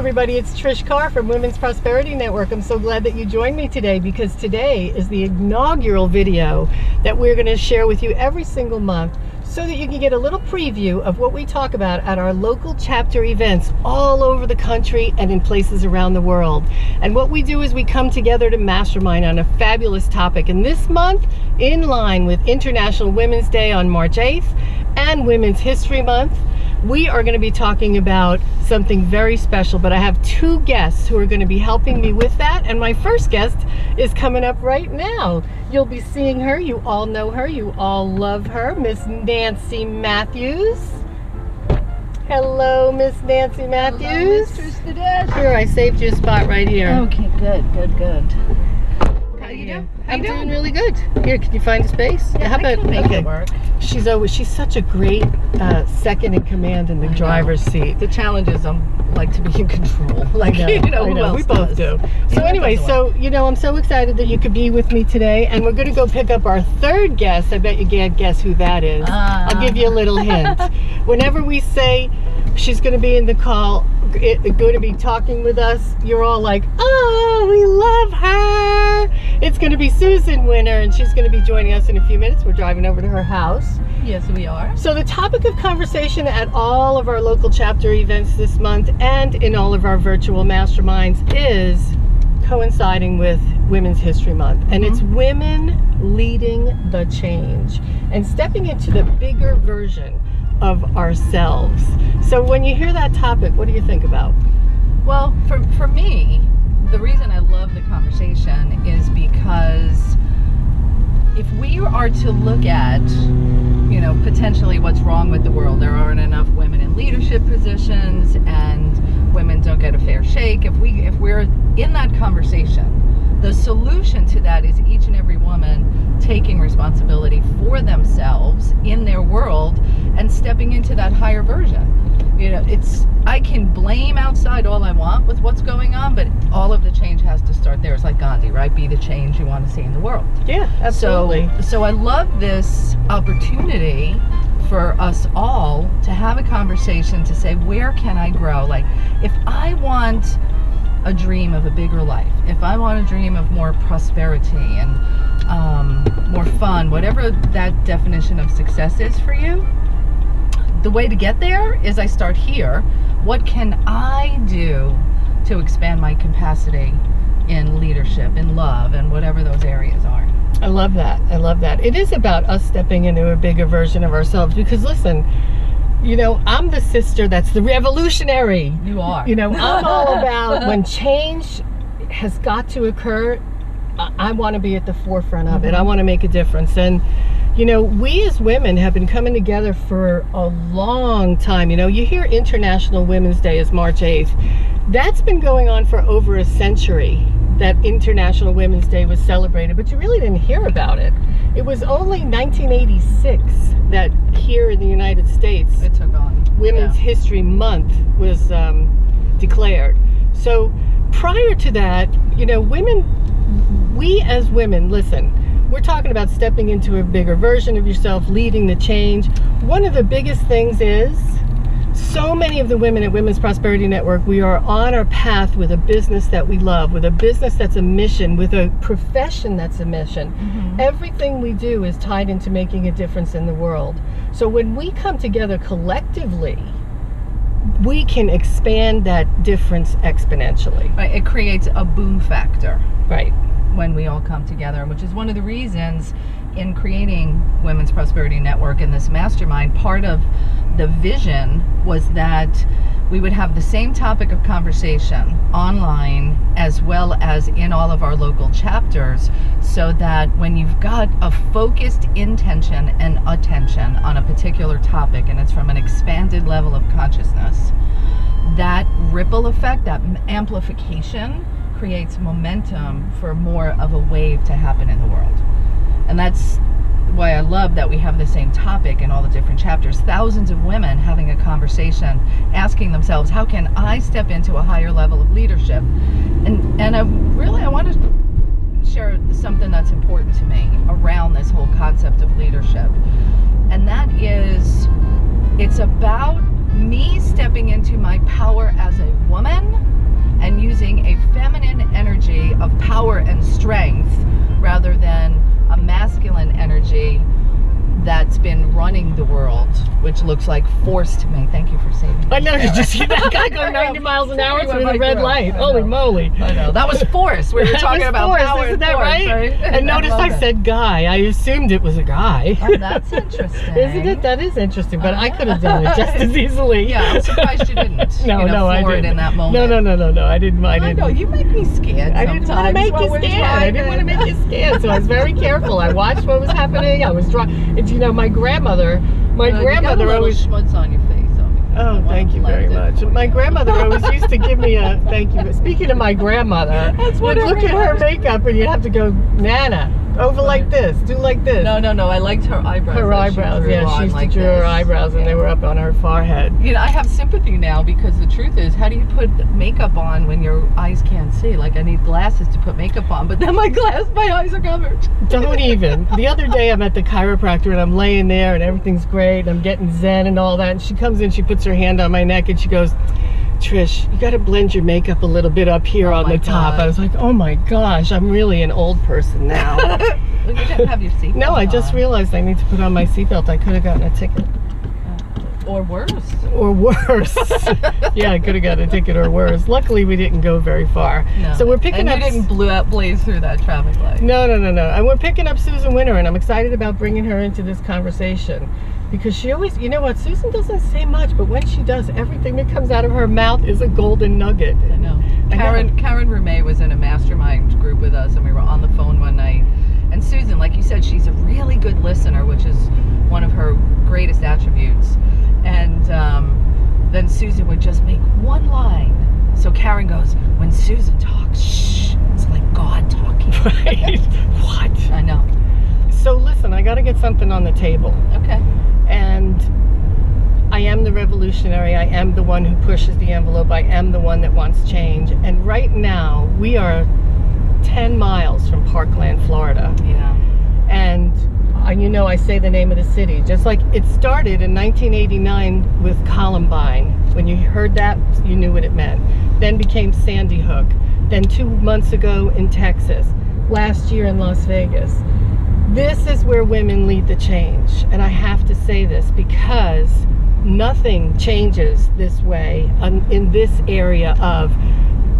everybody, it's Trish Carr from Women's Prosperity Network. I'm so glad that you joined me today because today is the inaugural video that we're going to share with you every single month so that you can get a little preview of what we talk about at our local chapter events all over the country and in places around the world. And what we do is we come together to mastermind on a fabulous topic. And this month, in line with International Women's Day on March 8th and Women's History Month, we are going to be talking about something very special, but I have two guests who are going to be helping me with that. And my first guest is coming up right now. You'll be seeing her. You all know her. You all love her. Miss Nancy Matthews. Hello, Miss Nancy Matthews. Hello, Mistress Dinesh. Here, I saved you a spot right here. Okay, good. How you doing? I'm doing really good. Here, can you find a space? Yeah, How about, I can make it work. She's such a great second in command in the driver's seat. The challenge is like to be in control. Like, I know, who else we both do. So anyway, I'm so excited that you could be with me today, and we're going to go pick up our third guest. I bet you can't guess who that is. I'll give you a little hint. Whenever we say she's going to be in the call, going to be talking with us, you're all like, oh, we love her. It's going to be Susan Winter, and she's going to be joining us in a few minutes. We're driving over to her house. Yes, we are. So the topic of conversation at all of our local chapter events this month and in all of our virtual masterminds is coinciding with Women's History Month. And it's women leading the change and stepping into the bigger version of ourselves. So when you hear that topic, what do you think about? Well, for me, the reason I love the conversation is because if we are to look at, potentially what's wrong with the world, there aren't enough women in leadership positions and women don't get a fair shake. If we're in that conversation, the solution to that is each and every woman taking responsibility for themselves in their world and stepping into that higher version. I can blame outside all I want with what's going on, but all of the change has to start there. It's like Gandhi, right? Be the change you want to see in the world. Yeah, absolutely. So I love this opportunity for us all to have a conversation to say, where can I grow? Like, if I want a dream of a bigger life, if I want a dream of more prosperity and more fun, whatever that definition of success is for you, the way to get there is I start here. What can I do to expand my capacity in leadership, in love, and whatever those areas are? I love that. I love that. It is about us stepping into a bigger version of ourselves because listen, I'm the sister that's the revolutionary. You are. I'm all about when change has got to occur, I want to be at the forefront of it. I want to make a difference. And we as women have been coming together for a long time. You hear International Women's Day is March 8th. That's been going on for over a century, that International Women's Day was celebrated, but you really didn't hear about it. It was only 1986 that here in the United States, it took on. Women's History Month was declared. So prior to that, we as women, listen, we're talking about stepping into a bigger version of yourself, leading the change. One of the biggest things is so many of the women at Women's Prosperity Network, we are on our path with a business that we love, with a business that's a mission, with a profession that's a mission. Everything we do is tied into making a difference in the world. So when we come together collectively, we can expand that difference exponentially. Right, it creates a boom factor. Right. When we all come together, which is one of the reasons in creating Women's Prosperity Network and this mastermind, part of the vision was that we would have the same topic of conversation online as well as in all of our local chapters, so that when you've got a focused intention and attention on a particular topic and it's from an expanded level of consciousness, that ripple effect, that amplification creates momentum for more of a wave to happen in the world. And that's why I love that we have the same topic in all the different chapters. Thousands of women having a conversation, asking themselves, how can I step into a higher level of leadership? And I want to share something that's important to me around this whole concept of leadership. And that is, it's about me stepping into my power as a woman and using a feminine energy of power and strength rather than a masculine energy that's been running the world, which looks like force to me. Thank you for saving me. I know, did you see that guy go 90 miles an hour through the red light? Holy moly. I know. That was force. We were talking about force, power. Isn't that force, right? And notice I said guy. I assumed it was a guy. Oh, that's interesting. Isn't it? That is interesting, but I could have done it just as easily. Yeah, I'm surprised you didn't. No, I didn't. In that moment. No, I didn't. I know, you make me scared. I didn't want to make you scared. I didn't want to make you scared, so I was very careful. I watched what was happening. I was driving. You know, my grandmother you got a always schmutz on your face. Oh, thank you very much. My grandmother always used to give me a thank you. Speaking of my grandmother, That's what you'd look at her makeup and you'd have to go, Nana, over like this, do like this. No, I liked her eyebrows. Her eyebrows, she used to draw her eyebrows and they were up on her forehead. You know, I have sympathy now because the truth is, how do you put makeup on when your eyes can't see? Like, I need glasses to put makeup on, but then my eyes are covered. Don't even. The other day I'm at the chiropractor and I'm laying there and everything's great and I'm getting zen and all that, and she comes in, she puts her hand on my neck and she goes, Trish, you got to blend your makeup a little bit up here on the top. I was like, oh my gosh, I'm really an old person now. Well, you didn't have your seatbelt. No, I just realized I need to put on my seatbelt. I could have gotten a ticket. Or worse. Or worse. Yeah, I could have gotten a ticket or worse. Luckily, we didn't go very far. No. So we're picking up. And you didn't blaze through that traffic light. No. And we're picking up Susan Winter, and I'm excited about bringing her into this conversation. Because she always, you know what, Susan doesn't say much, but when she does, everything that comes out of her mouth is a golden nugget. I know. Karen Rumay was in a mastermind group with us, and we were on the phone one night. And Susan, like you said, she's a really good listener, which is one of her greatest attributes. And then Susan would just make one line. So Karen goes, when Susan talks, shh, it's like God talking. Right? What? I know. So listen, I got to get something on the table. Okay. And I am the revolutionary. I am the one who pushes the envelope. I am the one that wants change. And right now, we are 10 miles from Parkland, Florida. Yeah. And you know, I say the name of the city. Just like it started in 1989 with Columbine. When you heard that, you knew what it meant. Then became Sandy Hook. Then 2 months ago in Texas. Last year in Las Vegas. This is where women lead the change. And I have to say this because nothing changes this way in this area of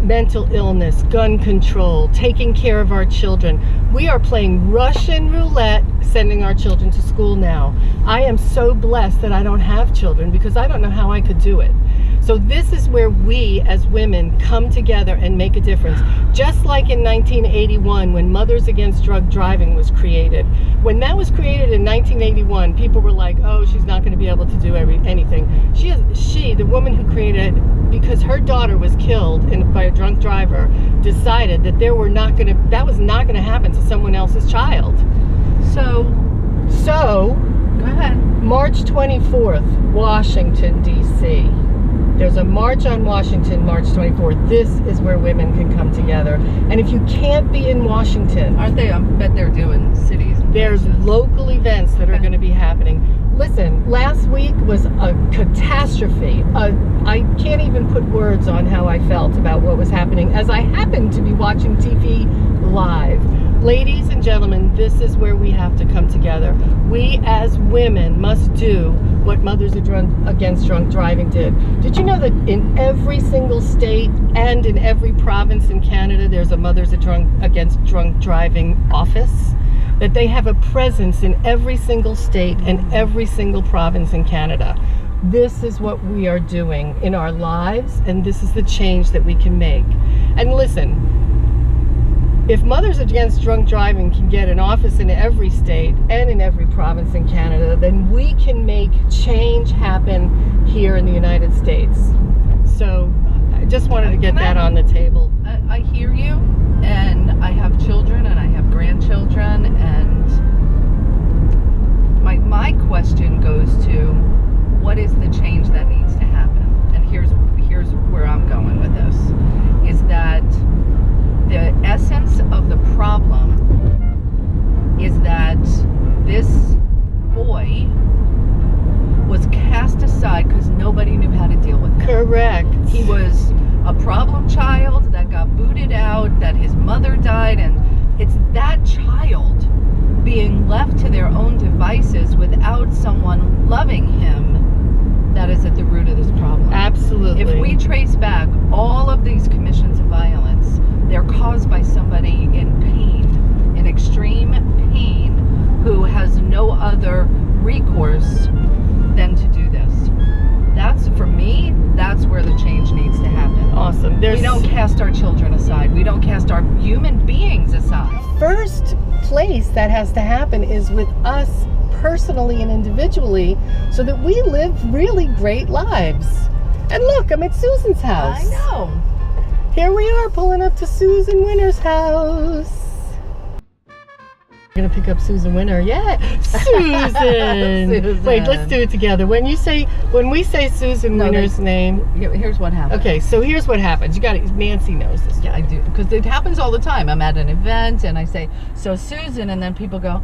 mental illness, gun control, taking care of our children. We are playing Russian roulette sending our children to school now. I am so blessed that I don't have children because I don't know how I could do it. So this is where we as women come together and make a difference. Just like in 1981 when Mothers Against Drug Driving was created. When that was created in 1981, people were like, oh, she's not going to be able to do anything. She, the woman who created it, because her daughter was killed by a drunk driver, decided that that was not going to happen to someone else's child. So go ahead. March 24th, Washington, D.C. There's a march on Washington, March 24th. This is where women can come together. And if you can't be in Washington... Aren't they? I bet they're doing cities. There's local events that are going to be happening. Listen, last week was a catastrophe. I can't even put words on how I felt about what was happening as I happened to be watching TV live. Ladies and gentlemen, this is where we have to come together. We as women must do what Mothers Against Drunk Driving did. Did you know that in every single state and in every province in Canada, there's a Mothers Against Drunk Driving office? That they have a presence in every single state and every single province in Canada. This is what we are doing in our lives, and this is the change that we can make. And listen, if Mothers Against Drunk Driving can get an office in every state and in every province in Canada, then we can make change happen here in the United States. So I just wanted to get that on the table. I hear you, and I have children and I have grandchildren, and my question goes to what is the change that needs to happen? And here's where I'm going with this, is that the essence of the problem is that this boy was cast aside because nobody knew how to deal with him. Correct. He was a problem child. mother died, and it's that child being left to their own devices without someone loving him that is at the root of this problem. Absolutely. If we trace back all of these commissions of violence, they're caused by somebody in pain, in extreme pain, who has no other recourse than to do this. That's, for me, that's where the change needs to happen. Awesome. We don't cast our children aside. We don't cast our human beings aside. First place that has to happen is with us personally and individually, so that we live really great lives. And look, I'm at Susan's house. I know. Here we are pulling up to Susan Winter's house. We're gonna pick up Susan Winter. Yeah, Susan. Susan. Wait, let's do it together. When we say Susan Winter's name. Here's what happens. Okay, so here's what happens. You got it. Nancy knows this. Yeah, I do, because it happens all the time. I'm at an event and I say, "So Susan," and then people go,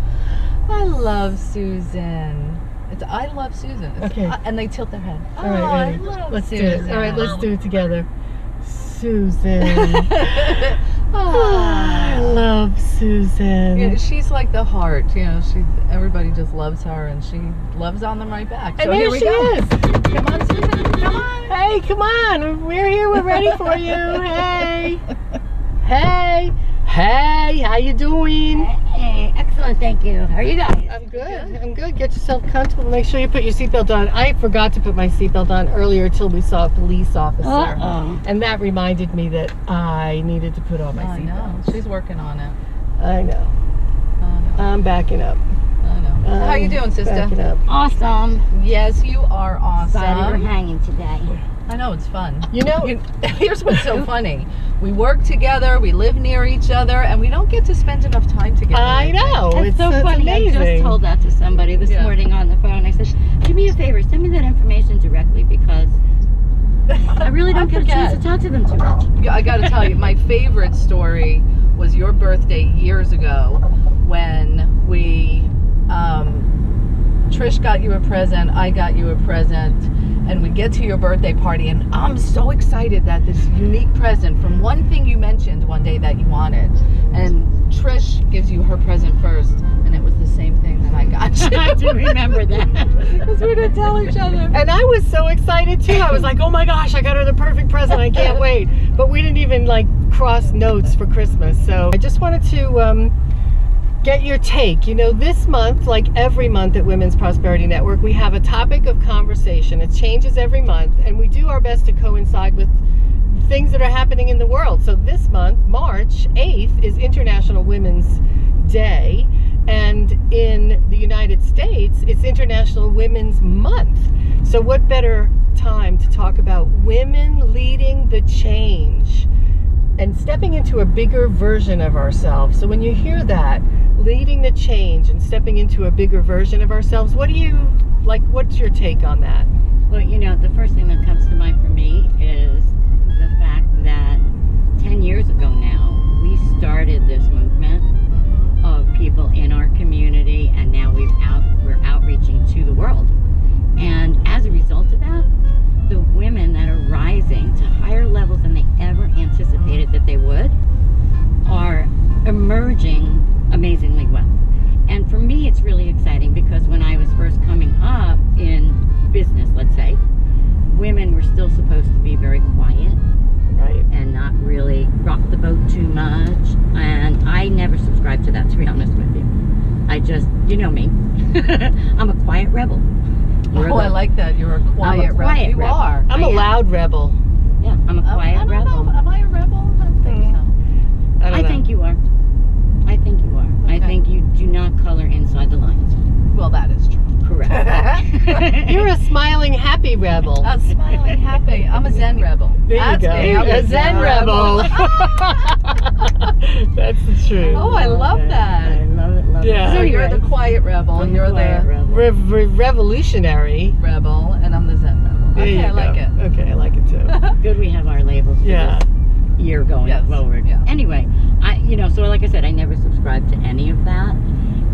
"I love Susan." It's "I love Susan." It's, Okay. and they tilt their head. All right, ready? I love Let's Susan. do it. All right, let's do it together. Susan. I love Susan. Yeah, she's like the heart, everybody just loves her, and she loves on them right back. So And here there we she go. is. Come on, Susan. Come on. Hey, come on. We're here. We're ready for you. Hey. Hey. Hey, how you doing? Hey, excellent, thank you. How are you guys? I'm good. I'm good. Get yourself comfortable. Make sure you put your seatbelt on. I forgot to put my seatbelt on earlier till we saw a police officer. Uh-oh. And that reminded me that I needed to put on my I know. seatbelt. She's working on it. I know. I know. I'm backing up. I know. How you doing, sister? Backing up. Awesome. Yes, you are Glad we're awesome. hanging today. I know, it's fun. You know, Here's what's so funny. We work together, we live near each other, and we don't get to spend enough time together. I know. It's so it's funny. amazing. I just told that to somebody this Yeah. morning on the phone. I said, do me a favor, send me that information directly, because I really don't get a chance to talk to them too much. Yeah, I gotta tell you, my favorite story was your birthday years ago when we, Trish got you a present, I got you a present, and we get to your birthday party, and I'm so excited that this unique present from one thing you mentioned one day that you wanted, and Trish gives you her present first, and it was the same thing that I got you. I do remember that. Because we didn't tell each other. And I was so excited too. I was like, oh my gosh, I got her the perfect present. I can't wait. But we didn't even cross notes for Christmas. So I just wanted to get your take. This month, like every month at Women's Prosperity Network, we have a topic of conversation. It changes every month, and we do our best to coincide with things that are happening in the world. So this month, March 8th, is International Women's Day, and in the United States, it's International Women's Month. So what better time to talk about women leading the change and stepping into a bigger version of ourselves. So when you hear that, leading the change and stepping into a bigger version of ourselves, what's your take on that? Well, the first thing that comes to mind for me is the fact that 10 years ago now, we started this movement of people in our community, and now we're outreaching to the world. And as a result of that, the women that are rising to higher levels than they ever anticipated that they would are emerging amazingly well. And for me, it's really exciting, because when I was first coming up in business, let's say, women were still supposed to be very quiet, Right. and not really rock the boat too much. And I never subscribed to that, to be honest with you. I just, you know me, I'm a quiet rebel. I like that. You're a quiet rebel. You rebel. are. I'm a loud rebel. Yeah, I'm a quiet I don't rebel. know. Am I a rebel? I don't think so. I don't know. think you are. I think you are. I Okay. think you do not color inside the lines. Well, that is true. Correct. You're a smiling, happy rebel. I'm smiling, happy. I'm a Zen rebel. There That's you go. me. I'm A Zen rebel. That's the truth. Oh, I love I that. love it, love Yeah. it. So you're the quiet rebel. I'm You're quiet the rebel. Revolutionary. rebel, and I'm the Zen rebel. There Okay, you I like go. it. Okay, I like it too. Good we have our labels for Yeah. this year going Yes. forward. Yeah. Anyway, so like I said, I never subscribed to any of that.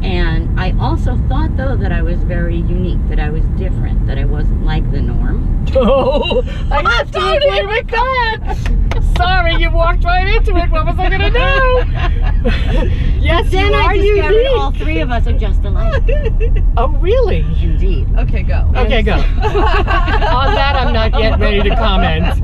And I also thought, though, that I was very unique, that I was different, that I wasn't like the norm. Oh, I have to agree with that. Sorry, you walked right into it. What was I going to do? Yes, Then you I are discovered unique. all three of us are just alike. Oh, really? Indeed. Okay, go. Okay, go. On that, I'm not yet ready to comment.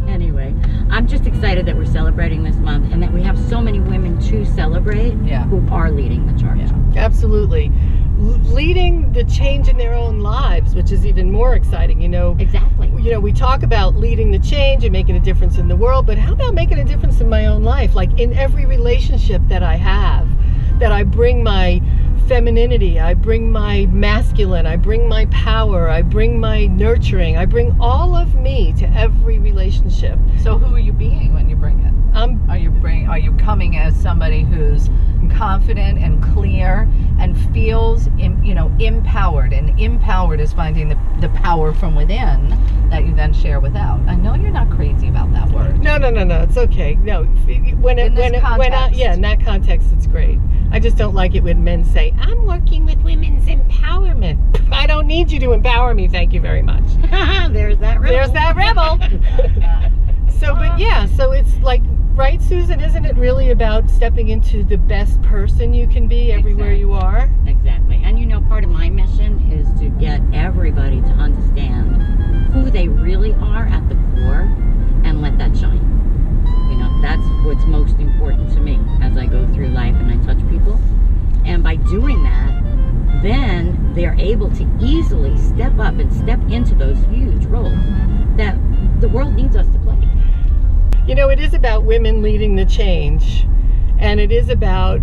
Anyway, I'm just excited that we're celebrating this month and that we have so many women to celebrate who are leading the charge. Yeah. Absolutely. Leading the change in their own lives, which is even more exciting. You know, Exactly. we talk about leading the change and making a difference in the world, but how about making a difference in my own life? Like in every relationship that I have, that I bring my femininity, I bring my masculine, I bring my power, I bring my nurturing, I bring all of me to every relationship. So who are you being when you bring it? Are you coming as somebody who's confident and clear and feels empowered, and empowered is finding the power from within that you then share without. I know you're not crazy about that word. No, it's okay. No, in that context, it's great. I just don't like it when men say, "I'm working with women's empowerment." I don't need you to empower me, thank you very much. There's that rebel. There's that rebel. So it's like, right, Susan, isn't it really about stepping into the best person you can be everywhere you are? Exactly. And part of my mission is to get everybody to understand who they really are at the core and let that shine. That's what's most important to me as I go through life and I touch people. And by doing that, then they're able to easily step up and step into those huge roles that the world needs us to play. It is about women leading the change, and it is about,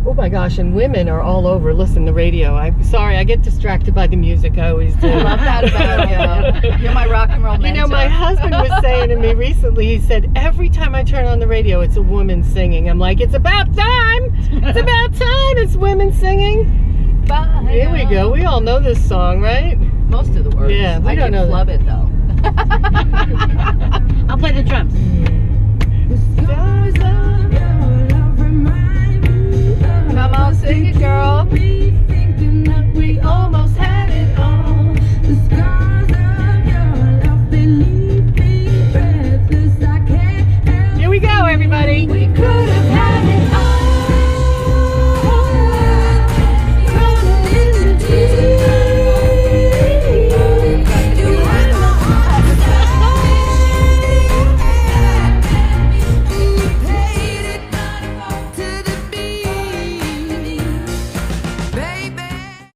oh my gosh, and women are all over. Listen, the radio. I'm sorry, I get distracted by the music. I always do. I love that about you. You're my rock and roll mentor. My husband was saying to me recently, he said, every time I turn on the radio, it's a woman singing. I'm like, it's about time. It's about time. It's women singing. Bye. Here we go. We all know this song, right? Most of the words. Yeah, we I don't know love it though. I'll play the drums. Stars of